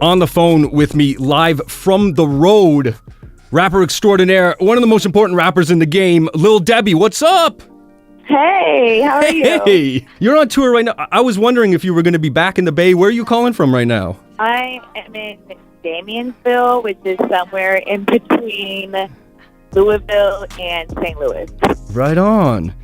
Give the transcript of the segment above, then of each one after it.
on the phone with me live from the road, rapper extraordinaire, one of the most important rappers in the game, Lil Debbie. What's up? Hey, how are you? Hey, you're on tour right now. I was wondering if you were going to be back in the Bay. Where are you calling from right now? I am in Damiersville, which is somewhere in between Louisville and St. Louis. Right on.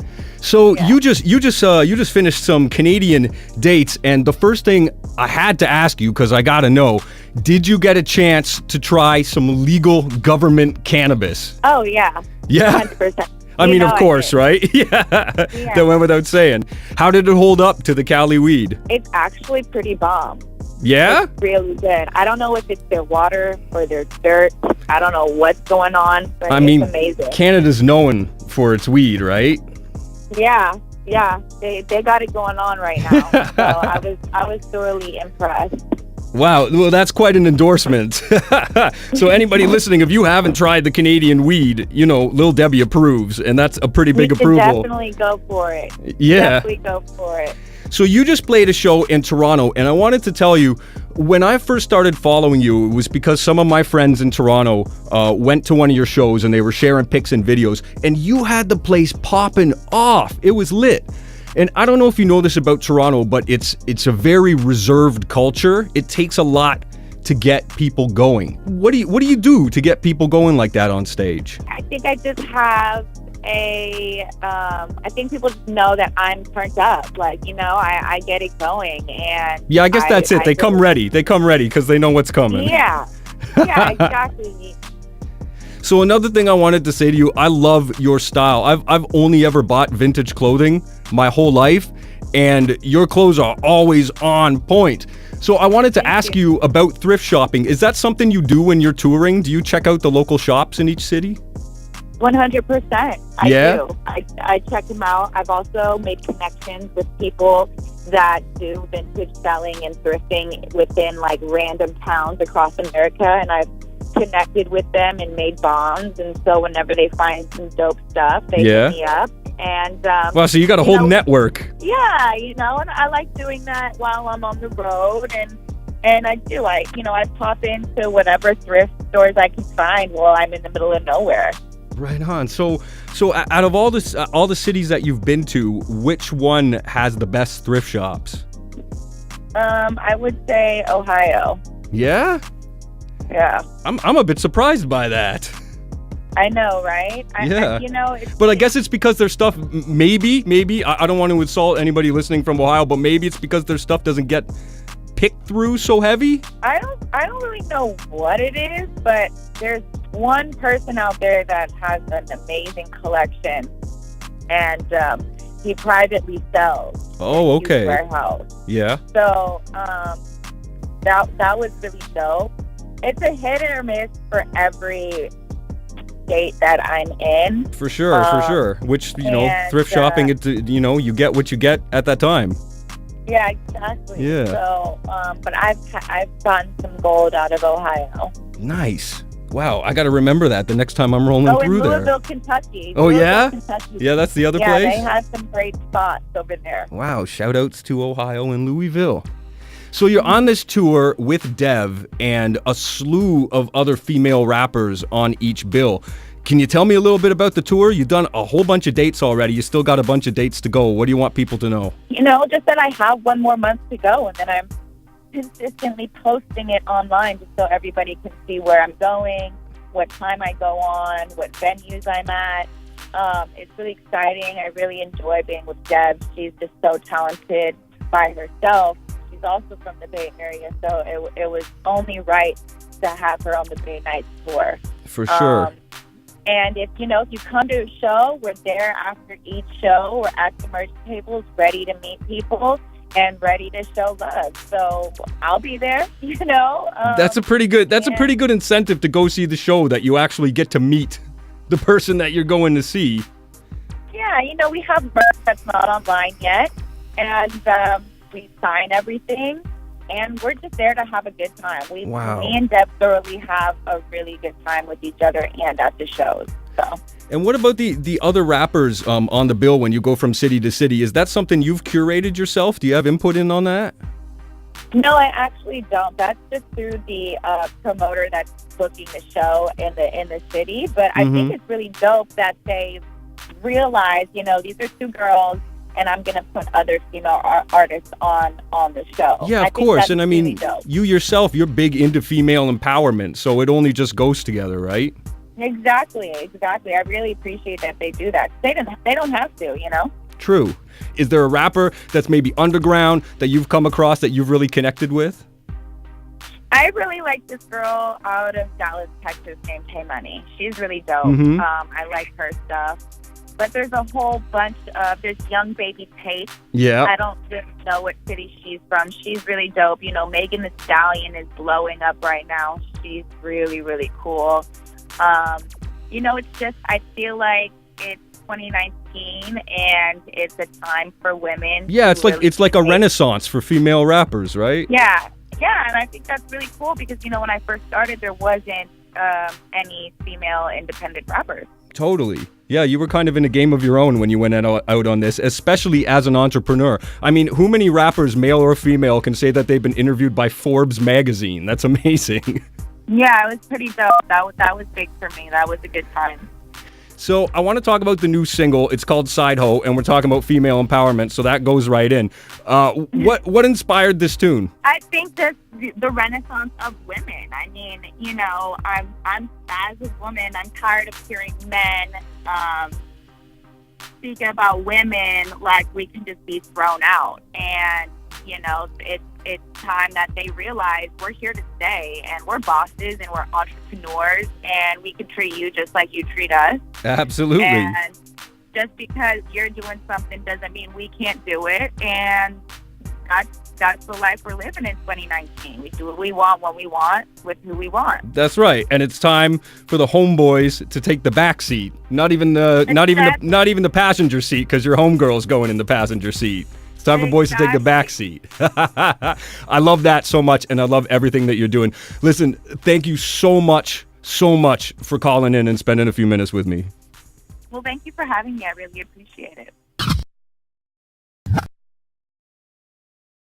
So you just finished some Canadian dates, and the first thing I had to ask you, because I gotta know, did you get a chance to try some legal government cannabis? Oh yeah. Yeah. 100%. I mean, of course, right? Yeah. That went without saying. How did it hold up to the Cali weed? It's actually pretty bomb. Yeah? It's really good. I don't know if it's their water or their dirt. I don't know what's going on, but it's amazing. Canada's known for its weed, right? Yeah. They got it going on right now. So I was thoroughly impressed. Wow, well, that's quite an endorsement. So anybody listening, if you haven't tried the Canadian weed, you know, Lil Debbie approves, and that's a pretty big approval. Definitely go for it. Yeah. Definitely go for it. So you just played a show in Toronto, and I wanted to tell you, when I first started following you, it was because some of my friends in Toronto went to one of your shows, and they were sharing pics and videos, and you had the place popping off. It was lit. And I don't know if you know this about Toronto, but it's a very reserved culture. It takes a lot to get people going. What do you do to get people going like that on stage? I think I just have I think people just know that I'm turned up. Like, you know, I get it going. And yeah, I guess that's it. They come ready because they know what's coming. Yeah, exactly. So another thing I wanted to say to you, I love your style. I've only ever bought vintage clothing my whole life, and your clothes are always on point. So I wanted to ask you about thrift shopping. Is that something you do when you're touring? Do you check out the local shops in each city? 100%. I do. I check them out. I've also made connections with people that do vintage selling and thrifting within like random towns across America, and I've connected with them and made bonds. And so whenever they find some dope stuff, they hit me up. And wow, so you got a whole network. Yeah, you know, and I like doing that while I'm on the road, and I do. I pop into whatever thrift stores I can find while I'm in the middle of nowhere. Right on. So out of all the cities that you've been to, which one has the best thrift shops? I would say Ohio. Yeah? Yeah. I'm a bit surprised by that. I know, right? Yeah. But I guess it's because their stuff, maybe, I don't want to insult anybody listening from Ohio, but maybe it's because their stuff doesn't get picked through so heavy? I don't really know what it is, but there's one person out there that has an amazing collection, and he privately sells. Oh, okay. His warehouse. Yeah. So that was really dope. It's a hit or miss for every state that I'm in. For sure. Which, thrift shopping, you get what you get at that time. Yeah, exactly. Yeah. So, but I've gotten some gold out of Ohio. Nice. Wow, I got to remember that the next time I'm rolling through there. Louisville, Kentucky. Kentucky. Yeah, that's the other place? Yeah, they have some great spots over there. Wow, shout outs to Ohio and Louisville. So you're on this tour with Dev and a slew of other female rappers on each bill. Can you tell me a little bit about the tour? You've done a whole bunch of dates already. You still got a bunch of dates to go. What do you want people to know? Just that I have one more month to go, and then I'm consistently posting it online just so everybody can see where I'm going, what time I go on, what venues I'm at. It's really exciting. I really enjoy being with Deb. She's just so talented by herself. She's also from the Bay Area, so it was only right to have her on the Bay Nights tour. For sure. And if you come to a show, we're there after each show. We're at the merch tables, ready to meet people and ready to show love. So I'll be there. That's a pretty good incentive to go see the show, that you actually get to meet the person that you're going to see. Yeah, we have merch that's not online yet, and we sign everything. And we're just there to have a good time. Wow. Me and Deb thoroughly have a really good time with each other and at the shows. So. And what about the other rappers on the bill when you go from city to city? Is that something you've curated yourself? Do you have input in on that? No, I actually don't. That's just through the promoter that's booking the show in the city. But I think it's really dope that they realize, these are two girls, and I'm going to put other female artists on the show. Yeah, I of think course. that's And I really mean, dope. you yourself, you're big into female empowerment, so it only just goes together, right? Exactly. I really appreciate that they do that. They don't have to. True. Is there a rapper that's maybe underground that you've come across that you've really connected with? I really like this girl out of Dallas, Texas named Hey Money. She's really dope. I like her stuff. But there's a whole bunch of, there's Young Baby Tate. Yeah. I don't really know what city she's from. She's really dope. Megan Thee Stallion is blowing up right now. She's really, really cool. It's just, I feel like it's 2019 and it's a time for women. Yeah, it's like a renaissance for female rappers, right? Yeah, and I think that's really cool because, when I first started, there wasn't any female independent rappers. Totally. Yeah, you were kind of in a game of your own when you went out on this, especially as an entrepreneur. I mean, who many rappers, male or female, can say that they've been interviewed by Forbes magazine? That's amazing. Yeah, it was pretty dope. That was big for me. That was a good time. So I want to talk about the new single. It's called Side Hoe, and we're talking about female empowerment, so that goes right in. What inspired this tune? I think the renaissance of women. I mean, I'm as a woman, I'm tired of hearing men speak about women like we can just be thrown out. And, it's time that they realize we're here to stay and we're bosses and we're entrepreneurs and we can treat you just like you treat us. Absolutely. And just because you're doing something doesn't mean we can't do it. And that's the life we're living in 2019. We do what we want, when we want, with who we want. That's right. And it's time for the homeboys to take the back seat. Not even the passenger seat, because your homegirl's going in the passenger seat. It's time for boys to take the back seat. I love that so much, and I love everything that you're doing. Listen, thank you so much for calling in and spending a few minutes with me. Well, thank you for having me. I really appreciate it.